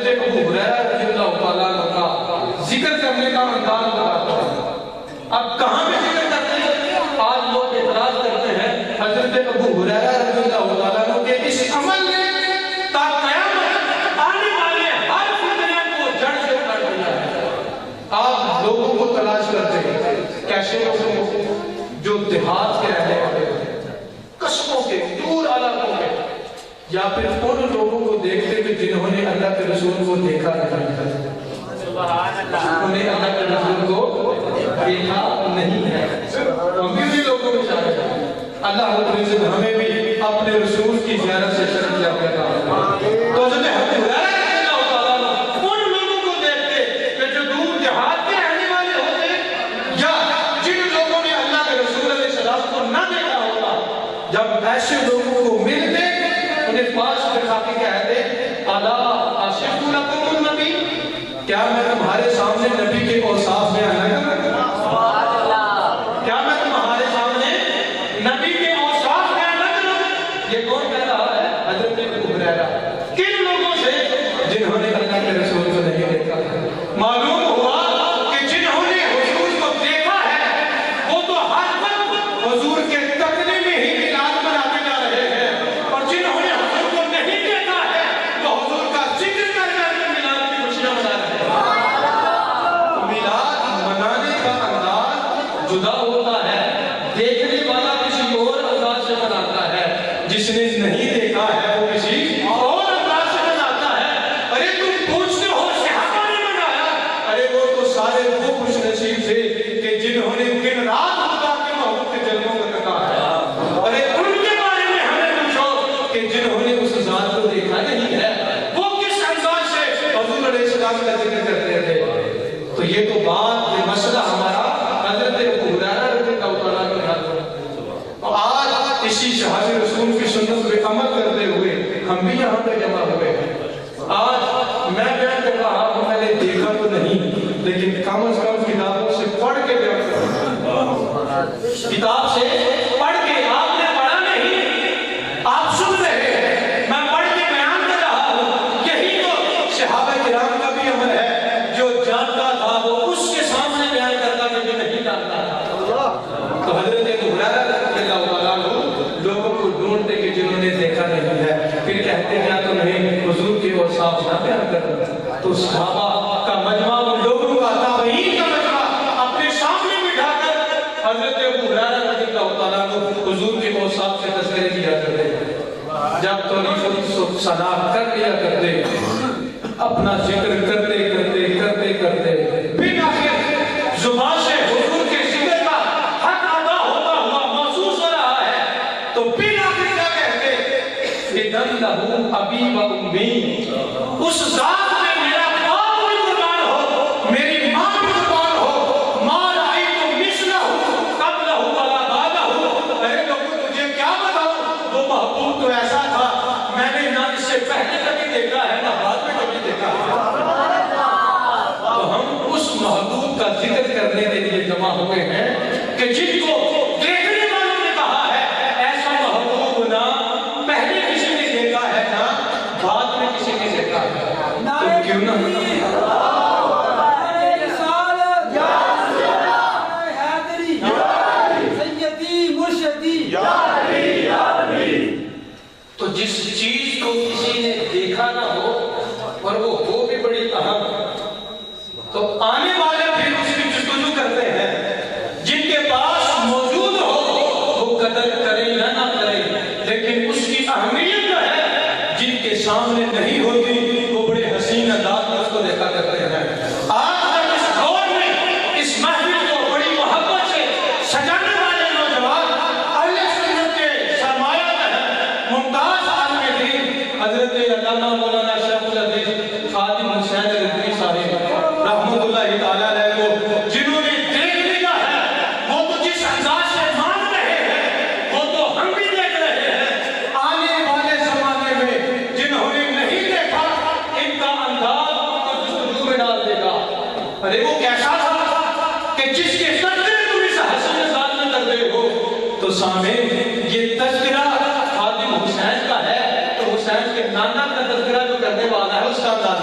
حضرت ابو ہریرہ رضی اللہ تعالیٰ عنہ کا ذکر کرنے کا انداز بتاتا ہے۔ اب کہاں پہ ذکر کرتے ہیں؟ آج لوگ اعتراض کرتے ہیں حضرت ابو ہریرہ رضی اللہ تعالیٰ عنہ کے اس عمل نے تا قیامت آنے والے ہر فتنے کو جڑ سے اکھاڑ دیا ہے۔ آپ لوگوں کو تلاش کرتے ہیں، کیسے لوگوں کو جو دیہات کے رہنے والے ہیں، قصبوں کے دور علاقوں کے، یا پھر ان لوگوں کو دیکھتے کہ جنہوں نے اللہ کے رسول کو دیکھا نہیں ہے، انہیں اللہ کے رسول کو دیکھا نہیں ہے۔ ہم بھی لوگوں میں شامل ہیں۔ اللہ رب العزت ہمیں بھی اپنے رسول کی زیارت سے شرف یافتہ کرے۔ تو حضرت ابو ہریرہ رضی اللہ تعالیٰ عنہ ان لوگوں کو دیکھتے کہ جو دور دیہات کے رہنے والے ہوتے یا جن لوگوں نے اللہ کے رسول علیہ السلام کو نہ دیکھا ہوتا، جب ایسے لوگوں کو ملتے انہیں پاس بٹھا کے کہتے الا اصف لکم النبی، کیا میں تمہارے سامنے نبی کے اوصاف بیان نہ کروں؟ سبحان اللہ، کیا میں تمہارے سامنے نبی کے اوصاف بیان نہ کروں؟ یہ کون کہہ رہا ہے؟ حضرت ابو ہریرہ۔ کن لوگوں سے؟ جنہوں نے اللہ کے رسول کو نہیں دیکھا۔ معلوم ہوا کہ جنہوں نے حضور کو دیکھا ہے وہ تو ہر وقت حضور کے تکنے میں ہی میلاد مناتے جا رہے ہیں، اور جنہوں نے حضور کو نہیں دیکھا ہے وہ حضور کا ذکر کر کر کے میلاد کی خوشیاں منا رہے ہیں۔ میلاد منانے کا انداز جدا ہوتا ہے، دیکھنے والا کسی اور انداز سے مناتا ہے، جس نے نہیں دیکھا ہے وہ کسی اور انداز سے مناتا ہے۔ ارے تم پوچھتے ہو صحابہ نے منایا، ارے وہ تو سارے وہ خوش نصیب تھے کہ جنہوں نے دن رات خدا کے محبوب کے جلووں کو دیکھا ہے۔ ارے ان کے بارے میں ہمیں پوچھو کہ جنہوں نے اس ذات کو دیکھا نہیں ہے وہ کس انداز سے حضور علیہ السلام کا ذکر کرتے تھے۔ تو یہ تو بات، یہ مسئلہ ہمارا حضرت ابو ہریرہ رضی اللہ تعالیٰ عنہ کا ہے۔ آج اسی صحابی رسول کی سنت پہ عمل کرتے ہوئے ہم بھی یہاں پہ جمع ہوئے ہیں۔ آج میں بیان کر رہا ہوں، میں نے دیکھا تو نہیں، لیکن کم از کم کتابوں سے پڑھ کے بیان کر رہا ہوں۔ کتاب سے پڑھ کے، آپ نے پڑھا نہیں، آپ سن رہے ہیں، میں پڑھ کے بیان کر رہا ہوں۔ یہی تو صحابہ کرام کا بھی عمل ہے، جو جانتا تھا وہ اس کے سامنے بیان کرتا کہ جو نہیں جانتا تھا۔ تو حضرت ابو ہریرہ رضی اللہ تعالیٰ عنہ لوگوں کو ڈھونڈتے کہ جنہوں نے دیکھا نہیں ہے، پھر کہتے ہیں تو نہیں حضور کے اوصاف نہ بیان کرنا۔ تو صحابہ کا مجمع، ان لوگوں کا تابعین کا مجمع اپنے سامنے بٹھا کر حضرت ابو ہریرہ رضی اللہ تعالیٰ عنہ حضور کے اوصاف سے تذکرے کیا کرتے۔ جب تو ثنا کر لیا کرتے، اپنا ذکر کرتے کرتے کرتے کرتے پھر آخر زبان سے حضور کے ذکر کا حق ادا ہوتا ہوا محسوس ہو رہا ہے، تو پھر آخر کیا کہتے؟ فدن لہو ابی و امی، اس ذات میں میرا باپ بھی قربان ہو، میری ماں بھی قربان ہو، ما رأیت مثلہ قبلہ ولا بعدہ۔ ارے لوگوں تجھے کیا بتاؤں، وہ محبوب تو ایسا تھا، میں نے نہ اس سے پہلے کبھی دیکھا ہے نہ بعد میں کبھی دیکھا ہے۔ تو ہم اس محبوب کا ذکر کرنے کے لیے جمع ہوئے ہیں کہ جن کو دیکھنے والوں نے کہا ہے ایسا محبوب نہ پہلے کسی نے دیکھا ہے نہ بعد میں کسی نے دیکھا ہے۔ تو کیوں نہ تو جس چیز کو کسی نے دیکھا نہ ہو اور وہ ہو بھی بڑی اہم، تو آنے والے پھر اس کی جستجو کرتے ہیں۔ جن کے پاس موجود ہو وہ قدر کرے یا نہ کرے، لیکن اس کی اہمیت جو ہے جن کے سامنے نہیں ہوتی وہ بڑے حسین انداز میں اس کو دیکھا کرتے ہیں۔ آج تک اس دور میں اس محفل کو بڑی محبت سے سجانے والے نوجوان اہل سنت کے سرمایہ ممتاز عالم دین حضرت علامہ مولانا شیخ الحدیث خادم حسین رضوی صاحب رحمۃ اللہ تعالیٰ علیہ کو جنہوں نے دیکھ لیا ہے، وہ تو جس انداز سے مان رہے ہیں وہ تو ہم بھی دیکھ رہے ہیں۔ آنے والے زمانے میں جنہوں نے نہیں دیکھا ان کا انداز کو جستجو میں ڈال دے گا۔ ارے وہ کیسا تھا کہ جس کے تذکرے تم اس حسین انداز میں کر رہے ہو؟ تو سامعین یہ تذکرہ حسین کا ہے، تو حسین کے نانا کا تذکرہ جو کرنے والا ہے اس کا انداز